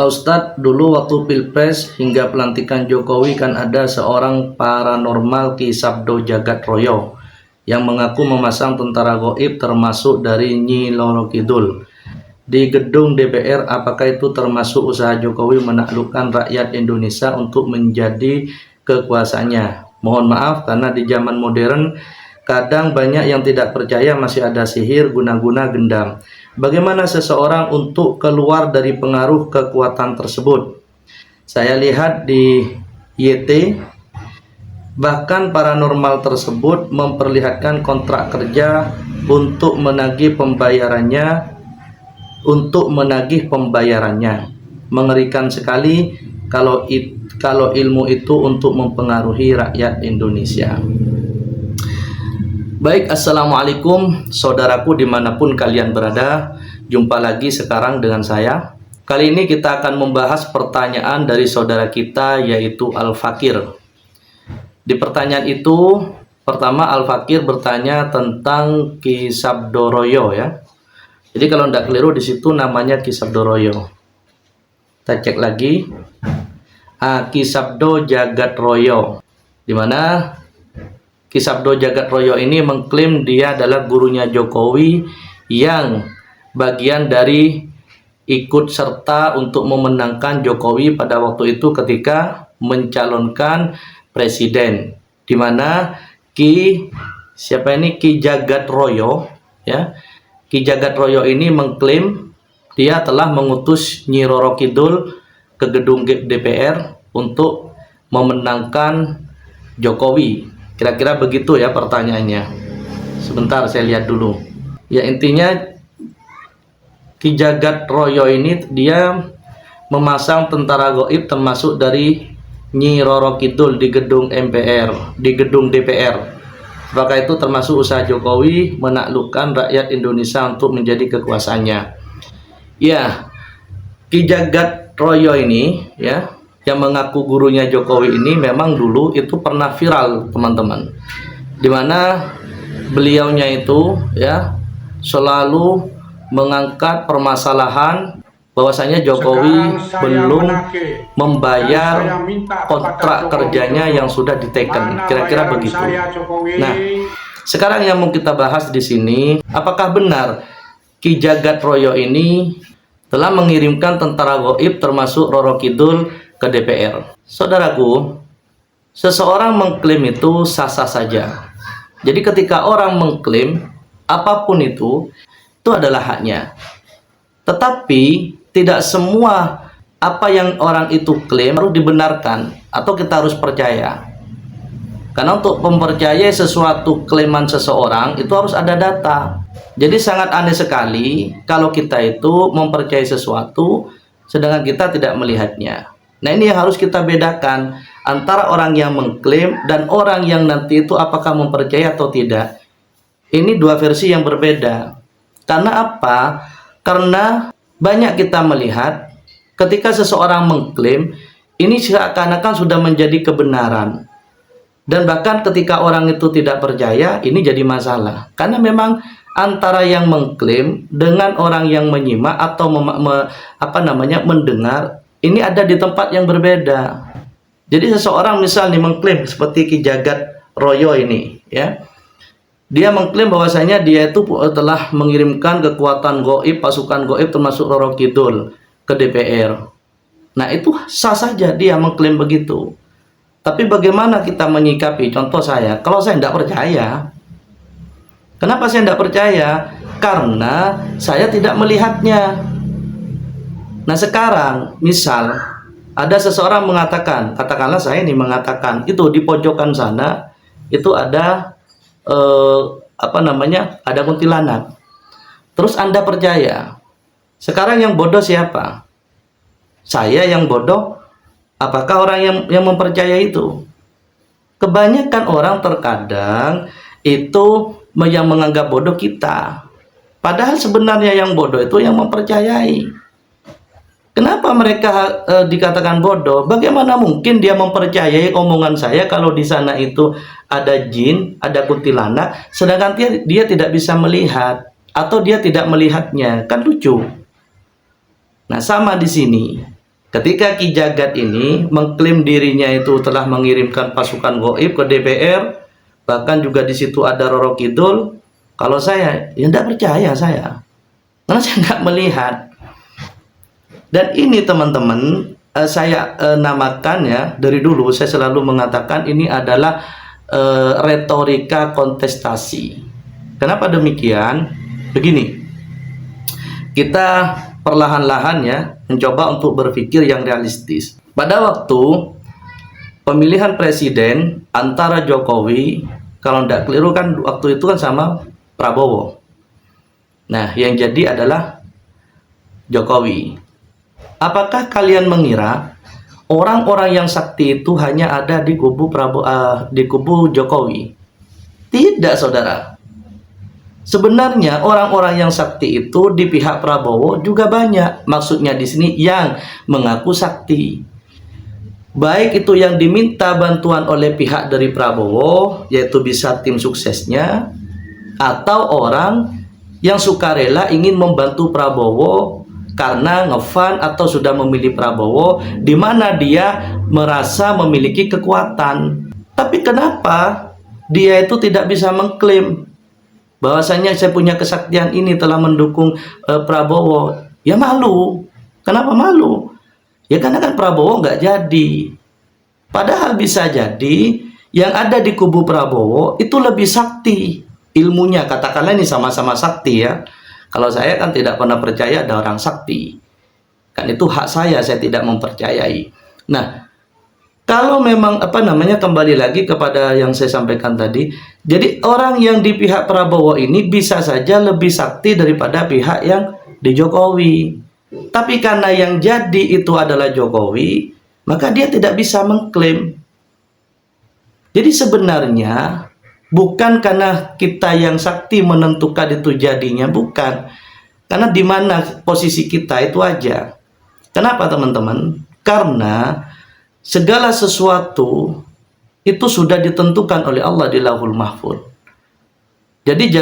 Pak Ustadz, dulu waktu Pilpres hingga pelantikan Jokowi kan ada seorang paranormal Ki Sabdo Jagat Royo yang mengaku memasang tentara gaib termasuk dari Nyi Roro Kidul di gedung DPR. Apakah itu termasuk usaha Jokowi menaklukkan rakyat Indonesia untuk menjadi kekuasaannya? Mohon maaf karena di zaman modern kadang banyak yang tidak percaya masih ada sihir guna-guna gendam. Bagaimana seseorang untuk keluar dari pengaruh kekuatan tersebut? Saya lihat di YT, bahkan paranormal tersebut memperlihatkan kontrak kerja untuk menagih pembayarannya. Mengerikan sekali kalau ilmu itu untuk mempengaruhi rakyat Indonesia. Baik, assalamualaikum saudaraku dimanapun kalian berada. Jumpa lagi sekarang dengan saya. Kali ini kita akan membahas pertanyaan dari saudara kita, yaitu Al-Fakir. Di pertanyaan itu, pertama Al-Fakir bertanya tentang Ki Sabdo Royo ya. Jadi kalau tidak keliru di situ namanya Ki Sabdo Royo. Kita cek lagi. Ki Sabdo Jagat Royo. Di mana Ki Sabdo Jagat Royo ini mengklaim dia adalah gurunya Jokowi yang bagian dari ikut serta untuk memenangkan Jokowi pada waktu itu ketika mencalonkan presiden. Di mana Ki Jagat Royo ya. Ki Jagat Royo ini mengklaim dia telah mengutus Nyi Roro Kidul ke gedung DPR untuk memenangkan Jokowi. Kira-kira begitu ya pertanyaannya. Sebentar saya lihat dulu. Ya, intinya Ki Jagat Royo ini dia memasang tentara gaib termasuk dari Nyi Roro Kidul di gedung DPR. Apakah itu termasuk usaha Jokowi menaklukkan rakyat Indonesia untuk menjadi kekuasaannya? Ya, Ki Jagat Royo ini ya, yang mengaku gurunya Jokowi ini memang dulu itu pernah viral teman-teman, dimana beliaunya itu ya selalu mengangkat permasalahan bahwasanya Jokowi belum membayar kontrak kerjanya yang sudah diteken, kira-kira begitu. Nah, sekarang yang mau kita bahas di sini, apakah benar Ki Jagat Royo ini telah mengirimkan tentara gaib termasuk Roro Kidul ke DPR? Saudaraku, seseorang mengklaim itu sah-sah saja. Jadi ketika orang mengklaim apapun itu adalah haknya. Tetapi tidak semua apa yang orang itu klaim harus dibenarkan atau kita harus percaya. Karena untuk mempercayai sesuatu klaiman seseorang itu harus ada data. Jadi sangat aneh sekali kalau kita itu mempercayai sesuatu sedangkan kita tidak melihatnya. Nah, ini yang harus kita bedakan antara orang yang mengklaim dan orang yang nanti itu apakah mempercayai atau tidak. Ini dua versi yang berbeda. Karena apa? Karena banyak kita melihat ketika seseorang mengklaim, ini seakan-akan sudah menjadi kebenaran. Dan bahkan ketika orang itu tidak percaya, ini jadi masalah. Karena memang antara yang mengklaim dengan orang yang menyimak atau mendengar, ini ada di tempat yang berbeda. Jadi seseorang misalnya mengklaim seperti Ki Jagat Royo ini ya. Dia mengklaim bahwasanya dia itu telah mengirimkan kekuatan gaib, pasukan gaib termasuk Roro Kidul ke DPR. Nah, itu sah saja dia mengklaim begitu. Tapi bagaimana kita menyikapi? Contoh saya, kalau saya tidak percaya. Kenapa saya tidak percaya? Karena saya tidak melihatnya. Nah, sekarang misal ada seseorang mengatakan, katakanlah saya ini mengatakan itu di pojokan sana itu ada ada kuntilanak. Terus Anda percaya. Sekarang yang bodoh siapa? Saya yang bodoh? Apakah orang yang mempercayai itu? Kebanyakan orang terkadang itu yang menganggap bodoh kita. Padahal sebenarnya yang bodoh itu yang mempercayai. Kenapa mereka dikatakan bodoh? Bagaimana mungkin dia mempercayai omongan saya kalau di sana itu ada jin, ada kuntilanak, sedangkan dia tidak bisa melihat atau dia tidak melihatnya? Kan lucu. Nah, sama di sini. Ketika Ki Jagat ini mengklaim dirinya itu telah mengirimkan pasukan gaib ke DPR, bahkan juga di situ ada Roro Kidul, kalau saya ya tidak percaya saya, karena saya nggak melihat. Dan ini teman-teman, saya namakan ya, dari dulu saya selalu mengatakan ini adalah retorika kontestasi. Kenapa demikian? Begini, kita perlahan-lahan ya mencoba untuk berpikir yang realistis. Pada waktu pemilihan presiden antara Jokowi, kalau tidak keliru kan waktu itu kan sama Prabowo. Nah, yang jadi adalah Jokowi. Apakah kalian mengira orang-orang yang sakti itu hanya ada di kubu di kubu Jokowi? Tidak, saudara. Sebenarnya orang-orang yang sakti itu di pihak Prabowo juga banyak. Maksudnya di sini yang mengaku sakti. Baik itu yang diminta bantuan oleh pihak dari Prabowo, yaitu bisa tim suksesnya, atau orang yang sukarela ingin membantu Prabowo karena ngefan atau sudah memilih Prabowo, di mana dia merasa memiliki kekuatan. Tapi kenapa dia itu tidak bisa mengklaim bahwasanya saya punya kesaktian ini telah mendukung Prabowo? Ya malu. Kenapa malu? Ya karena kan Prabowo nggak jadi. Padahal bisa jadi yang ada di kubu Prabowo itu lebih sakti ilmunya. Katakanlah ini sama-sama sakti ya. Kalau saya kan tidak pernah percaya ada orang sakti. Kan itu hak saya tidak mempercayai. Nah, kalau memang kembali lagi kepada yang saya sampaikan tadi, jadi orang yang di pihak Prabowo ini bisa saja lebih sakti daripada pihak yang di Jokowi. Tapi karena yang jadi itu adalah Jokowi, maka dia tidak bisa mengklaim. Jadi sebenarnya bukan karena kita yang sakti menentukan itu jadinya, bukan. Karena di mana posisi kita itu aja. Kenapa teman-teman? Karena segala sesuatu itu sudah ditentukan oleh Allah di Lauhul Mahfuz. Jadi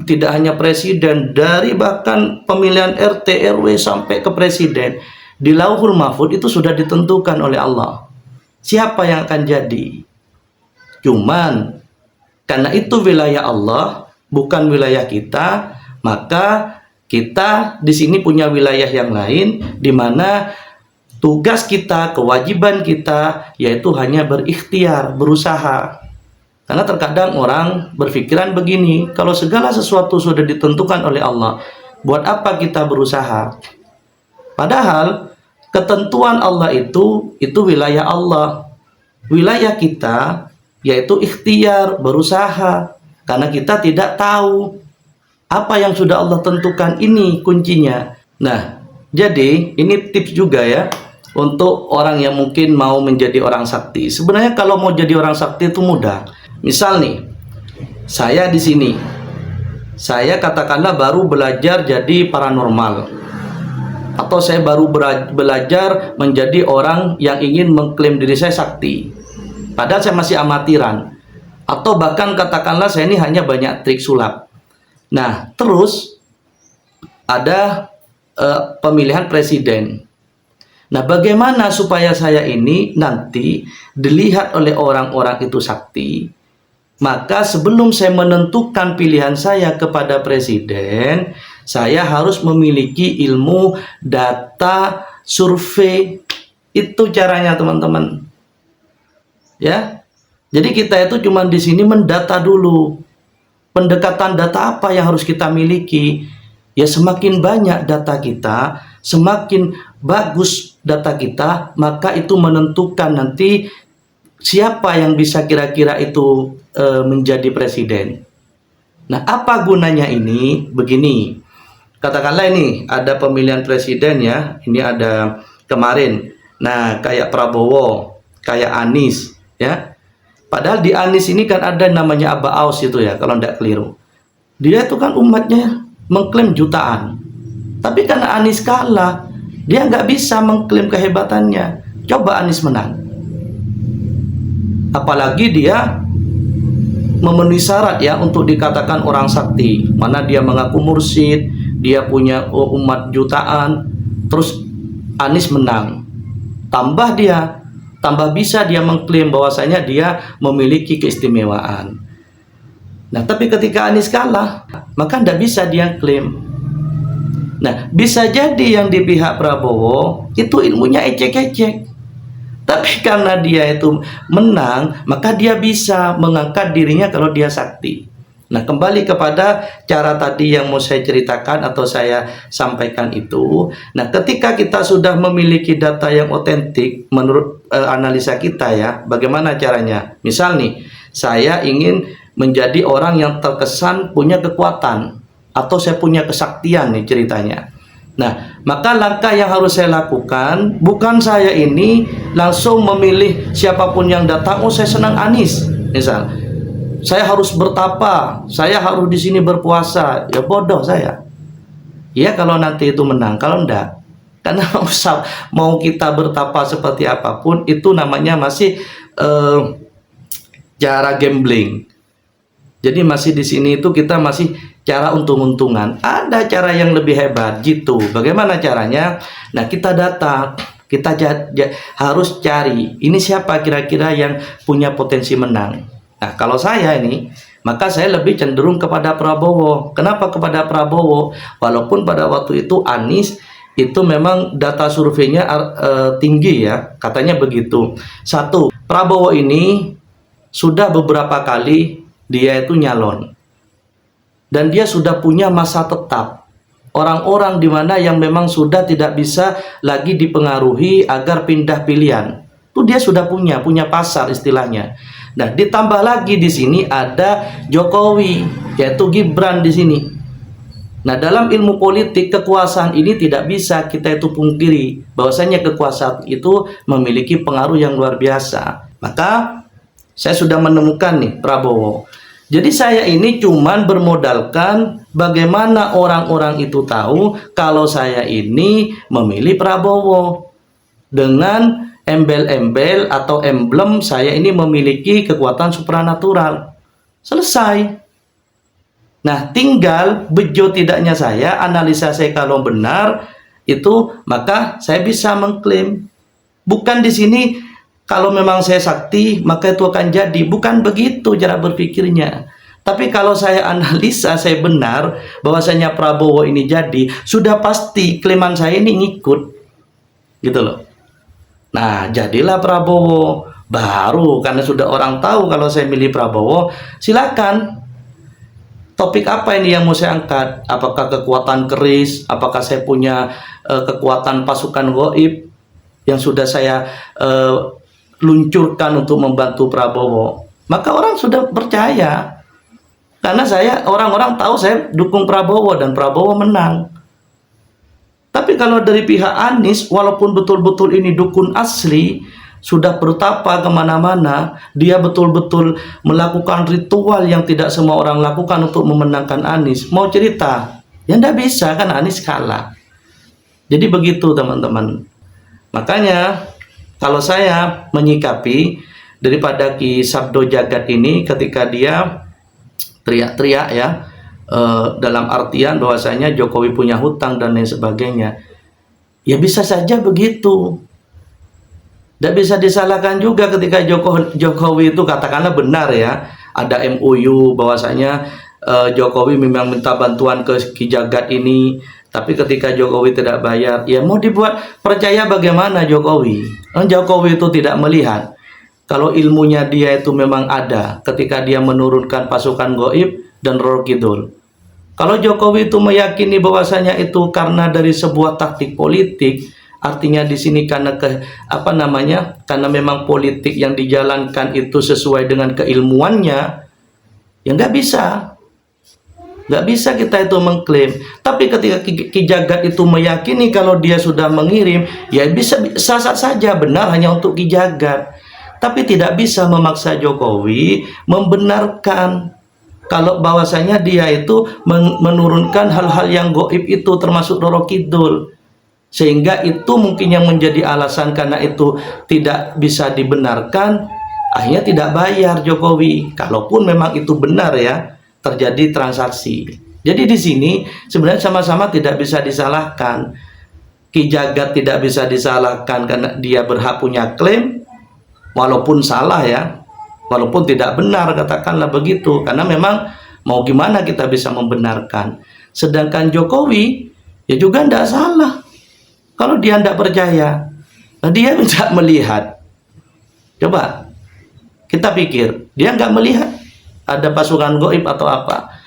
tidak hanya presiden, dari bahkan pemilihan RT, RW sampai ke presiden, di Lauhul Mahfuz itu sudah ditentukan oleh Allah siapa yang akan jadi. Cuman karena itu wilayah Allah, bukan wilayah kita, maka kita di sini punya wilayah yang lain, di mana tugas kita, kewajiban kita, yaitu hanya berikhtiar, berusaha. Karena terkadang orang berpikiran begini, kalau segala sesuatu sudah ditentukan oleh Allah, buat apa kita berusaha? Padahal ketentuan Allah itu wilayah Allah. Wilayah kita yaitu ikhtiar, berusaha. Karena kita tidak tahu apa yang sudah Allah tentukan, ini kuncinya. Nah, jadi ini tips juga ya untuk orang yang mungkin mau menjadi orang sakti. Sebenarnya kalau mau jadi orang sakti itu mudah. Misal nih, saya di sini, saya katakanlah baru belajar jadi paranormal, atau saya baru belajar menjadi orang yang ingin mengklaim diri saya sakti, padahal saya masih amatiran, atau bahkan katakanlah saya ini hanya banyak trik sulap. Nah, terus ada pemilihan presiden. Nah, bagaimana supaya saya ini nanti dilihat oleh orang-orang itu sakti? Maka sebelum saya menentukan pilihan saya kepada presiden, saya harus memiliki ilmu data survei. Itu caranya teman-teman. Ya. Jadi kita itu cuma di sini mendata dulu. Pendekatan data apa yang harus kita miliki? Ya semakin banyak data kita, semakin bagus data kita, maka itu menentukan nanti siapa yang bisa kira-kira itu menjadi presiden. Nah, apa gunanya ini? Begini, katakanlah ini ada pemilihan presiden ya, ini ada kemarin. Nah, kayak Prabowo, kayak Anies ya. Padahal di Anies ini kan ada namanya Abah Aus itu ya, kalau tidak keliru. Dia itu kan umatnya mengklaim jutaan. Tapi karena Anies kalah, dia nggak bisa mengklaim kehebatannya. Coba Anies menang. Apalagi dia memenuhi syarat ya untuk dikatakan orang sakti. Mana dia mengaku mursyid, dia punya umat jutaan, terus Anies menang. tambah bisa dia mengklaim bahwasanya dia memiliki keistimewaan. Nah, tapi ketika Anies kalah, maka tidak bisa dia klaim. Nah, bisa jadi yang di pihak Prabowo itu ilmunya ecek-ecek. Tapi karena dia itu menang, maka dia bisa mengangkat dirinya kalau dia sakti. Nah, kembali kepada cara tadi yang mau saya ceritakan atau saya sampaikan itu. Nah, ketika kita sudah memiliki data yang otentik menurut analisa kita ya, bagaimana caranya? Misal nih, saya ingin menjadi orang yang terkesan punya kekuatan atau saya punya kesaktian nih ceritanya. Nah, maka langkah yang harus saya lakukan, bukan saya ini langsung memilih siapapun yang datang, oh saya senang Anies, misal. Saya harus bertapa, saya harus di sini berpuasa. Ya bodoh saya. Ya kalau nanti itu menang, kalau enggak. Karena mau kita bertapa seperti apapun, itu namanya masih cara gambling. Jadi masih di sini itu kita masih cara untung-untungan. Ada cara yang lebih hebat gitu. Bagaimana caranya? Nah, kita data, kita harus cari ini siapa kira-kira yang punya potensi menang. Nah, kalau saya ini, maka saya lebih cenderung kepada Prabowo. Kenapa kepada Prabowo? Walaupun pada waktu itu Anies itu memang data surveinya tinggi ya, katanya begitu. Satu, Prabowo ini sudah beberapa kali dia itu nyalon. Dan dia sudah punya masa tetap. Orang-orang di mana yang memang sudah tidak bisa lagi dipengaruhi agar pindah pilihan. Itu dia sudah punya pasar istilahnya. Nah, ditambah lagi di sini ada Jokowi, yaitu Gibran di sini. Nah, dalam ilmu politik kekuasaan ini tidak bisa kita itu pungkiri bahwasanya kekuasaan itu memiliki pengaruh yang luar biasa. Maka saya sudah menemukan nih Prabowo. Jadi saya ini cuman bermodalkan bagaimana orang-orang itu tahu kalau saya ini memilih Prabowo. Dengan embel-embel atau emblem saya ini memiliki kekuatan supranatural. Selesai. Nah, tinggal bejo tidaknya saya, analisa saya kalau benar itu, maka saya bisa mengklaim. Bukan di sini kalau memang saya sakti, maka itu akan jadi. Bukan begitu cara berpikirnya. Tapi kalau saya analisa, saya benar bahwasanya Prabowo ini jadi, sudah pasti klaiman saya ini ngikut. Gitu loh. Nah, jadilah Prabowo. Baru karena sudah orang tahu kalau saya milih Prabowo, silakan. Topik apa ini yang mau saya angkat? Apakah kekuatan keris? Apakah saya punya kekuatan pasukan gaib yang sudah saya luncurkan untuk membantu Prabowo? Maka orang sudah percaya. Karena orang-orang tahu saya dukung Prabowo dan Prabowo menang. Tapi kalau dari pihak Anies, walaupun betul-betul ini dukun asli, sudah bertapa kemana-mana, dia betul-betul melakukan ritual yang tidak semua orang lakukan untuk memenangkan Anies. Mau cerita? Ya enggak bisa, kan Anies kalah. Jadi begitu teman-teman. Makanya kalau saya menyikapi daripada Ki Sabdo Jagat ini ketika dia teriak-teriak ya, dalam artian bahwasanya Jokowi punya hutang dan lain sebagainya, ya bisa saja begitu. Tidak bisa disalahkan juga ketika Jokowi itu katakanlah benar ya, ada MOU bahwasanya Jokowi memang minta bantuan ke Ki Jagat ini, tapi ketika Jokowi tidak bayar, ya mau dibuat percaya bagaimana Jokowi? Jokowi itu tidak melihat kalau ilmunya dia itu memang ada ketika dia menurunkan pasukan gaib dan Roro Kidul. Kalau Jokowi itu meyakini bahwasanya itu karena dari sebuah taktik politik, artinya di sini karena karena memang politik yang dijalankan itu sesuai dengan keilmuannya, ya nggak bisa kita itu mengklaim. Tapi ketika Ki Jagat itu meyakini kalau dia sudah mengirim, ya bisa sah-sah saja benar hanya untuk Ki Jagat. Tapi tidak bisa memaksa Jokowi membenarkan kalau bahwasanya dia itu menurunkan hal-hal yang gaib itu termasuk Roro Kidul. Sehingga itu mungkin yang menjadi alasan karena itu tidak bisa dibenarkan, akhirnya tidak bayar Jokowi. Kalaupun memang itu benar ya, terjadi transaksi. Jadi di sini sebenarnya sama-sama tidak bisa disalahkan. Ki Jagat tidak bisa disalahkan karena dia berhak punya klaim, walaupun salah ya, walaupun tidak benar, katakanlah begitu, karena memang mau gimana kita bisa membenarkan. Sedangkan Jokowi ya juga tidak salah. Kalau dia tidak percaya, dia tidak melihat. Coba kita pikir, dia nggak melihat ada pasukan gaib atau apa.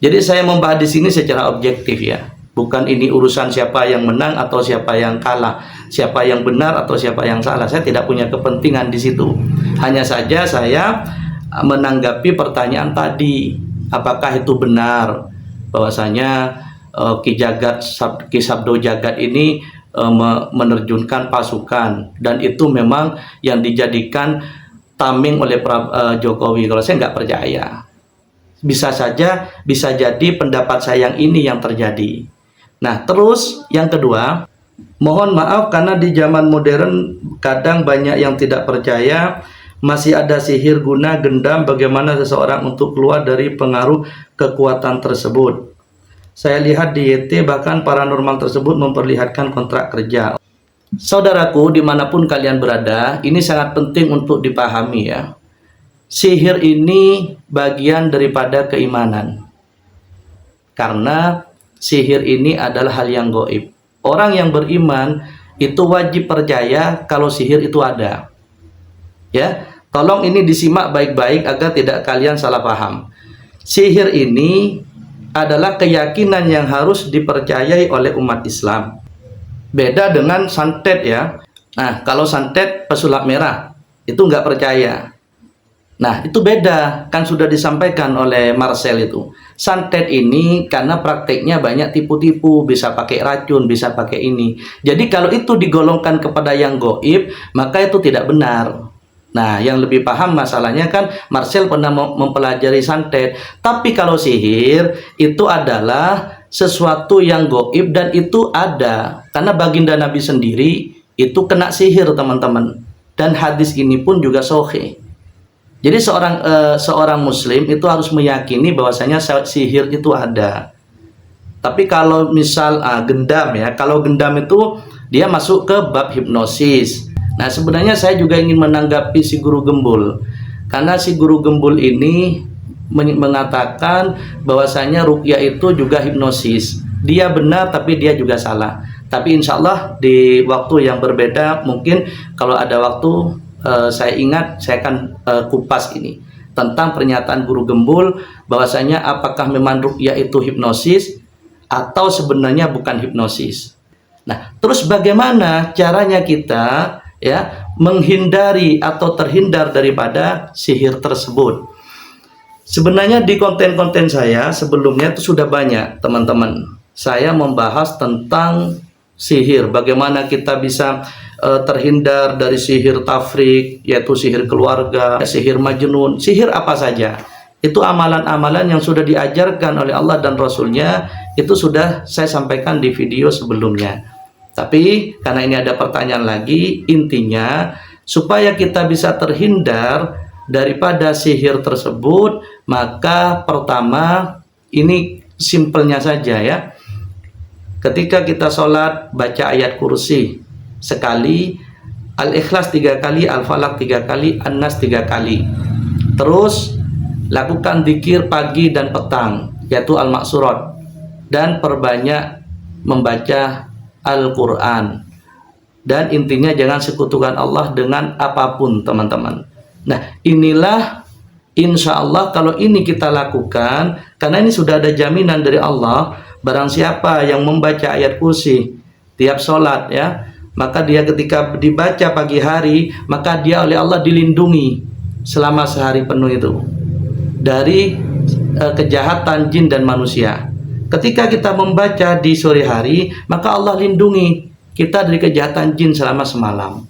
Jadi saya membahas di sini secara objektif ya. Bukan ini urusan siapa yang menang atau siapa yang kalah, siapa yang benar atau siapa yang salah. Saya tidak punya kepentingan di situ. Hanya saja saya menanggapi pertanyaan tadi, apakah itu benar bahwasanya Ki Sabdo Jagat ini menerjunkan pasukan, dan itu memang yang dijadikan tameng oleh Jokowi. Kalau saya nggak percaya, bisa jadi pendapat saya yang ini yang terjadi. Nah, terus yang kedua, mohon maaf karena di zaman modern kadang banyak yang tidak percaya masih ada sihir guna gendam, bagaimana seseorang untuk keluar dari pengaruh kekuatan tersebut. Saya lihat di YT bahkan paranormal tersebut memperlihatkan kontrak kerja. Saudaraku, dimanapun kalian berada, ini sangat penting untuk dipahami ya. Sihir ini bagian daripada keimanan. Karena sihir ini adalah hal yang gaib. Orang yang beriman itu wajib percaya kalau sihir itu ada. Ya, tolong ini disimak baik-baik agar tidak kalian salah paham. Sihir ini adalah keyakinan yang harus dipercayai oleh umat Islam. Beda dengan santet ya. Nah, kalau santet pesulap merah itu nggak percaya. Nah, itu beda, kan sudah disampaikan oleh Marcel itu. Santet ini karena prakteknya banyak tipu-tipu, bisa pakai racun, bisa pakai ini. Jadi kalau itu digolongkan kepada yang gaib, maka itu tidak benar. Nah, yang lebih paham masalahnya kan Marcel pernah mempelajari santet. Tapi kalau sihir itu adalah sesuatu yang gaib dan itu ada. Karena baginda Nabi sendiri itu kena sihir, teman-teman. Dan hadis ini pun juga sahih. Jadi seorang muslim itu harus meyakini bahwasanya sihir itu ada. Tapi kalau misal gendam ya, kalau gendam itu dia masuk ke bab hipnosis. Nah, sebenarnya saya juga ingin menanggapi si Guru Gembul. Karena si Guru Gembul ini mengatakan bahwasanya ruqyah itu juga hipnosis. Dia benar tapi dia juga salah. Tapi insya Allah di waktu yang berbeda, mungkin kalau ada waktu saya ingat saya akan kupas ini tentang pernyataan Guru Gembul bahwasanya apakah memang ruqyah itu hipnosis atau sebenarnya bukan hipnosis. Nah, terus bagaimana caranya kita ya menghindari atau terhindar daripada sihir tersebut? Sebenarnya di konten-konten saya sebelumnya itu sudah banyak, teman-teman. Saya membahas tentang sihir, bagaimana kita bisa terhindar dari sihir tafrik, yaitu sihir keluarga, sihir majnun, sihir apa saja. Itu amalan-amalan yang sudah diajarkan oleh Allah dan Rasulnya, itu sudah saya sampaikan di video sebelumnya. Tapi karena ini ada pertanyaan lagi, intinya supaya kita bisa terhindar daripada sihir tersebut, maka pertama ini simpelnya saja ya. Ketika kita sholat, baca ayat kursi sekali, Al-Ikhlas 3 kali, Al-Falaq 3 kali, An-Nas 3 kali. Terus lakukan zikir pagi dan petang, yaitu Al-Maksurat, dan perbanyak membaca Al-Quran. Dan intinya jangan sekutukan Allah dengan apapun, teman-teman. Nah, inilah insya Allah kalau ini kita lakukan, karena ini sudah ada jaminan dari Allah, barang siapa yang membaca ayat kursi tiap sholat ya, maka dia ketika dibaca pagi hari, maka dia oleh Allah dilindungi selama sehari penuh itu dari kejahatan jin dan manusia. Ketika kita membaca di sore hari, maka Allah lindungi kita dari kejahatan jin selama semalam.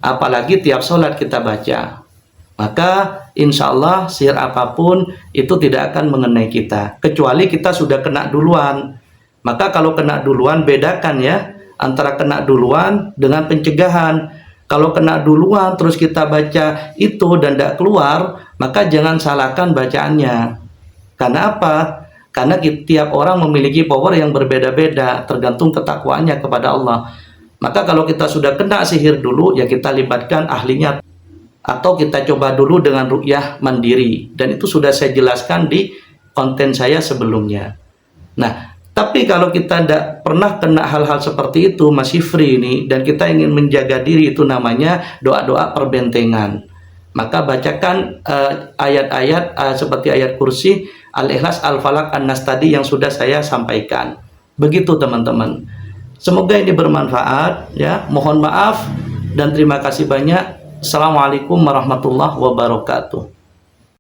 Apalagi tiap sholat kita baca, maka insya Allah sihir apapun itu tidak akan mengenai kita, kecuali kita sudah kena duluan. Maka kalau kena duluan, bedakan ya antara kena duluan dengan pencegahan. Kalau kena duluan terus kita baca itu dan tidak keluar, maka jangan salahkan bacaannya. Karena apa? Karena tiap orang memiliki power yang berbeda-beda tergantung ketakwaannya kepada Allah. Maka kalau kita sudah kena sihir dulu, ya kita libatkan ahlinya, atau kita coba dulu dengan ruqyah mandiri, dan itu sudah saya jelaskan di konten saya sebelumnya. Nah, tapi kalau kita tidak pernah kena hal-hal seperti itu, masih free ini, dan kita ingin menjaga diri, itu namanya doa-doa perbentengan. Maka bacakan ayat-ayat seperti ayat kursi, Al-Ikhlas, Al-Falaq, An-Nas tadi yang sudah saya sampaikan. Begitu teman-teman. Semoga ini bermanfaat ya. Mohon maaf dan terima kasih banyak. Assalamualaikum warahmatullahi wabarakatuh.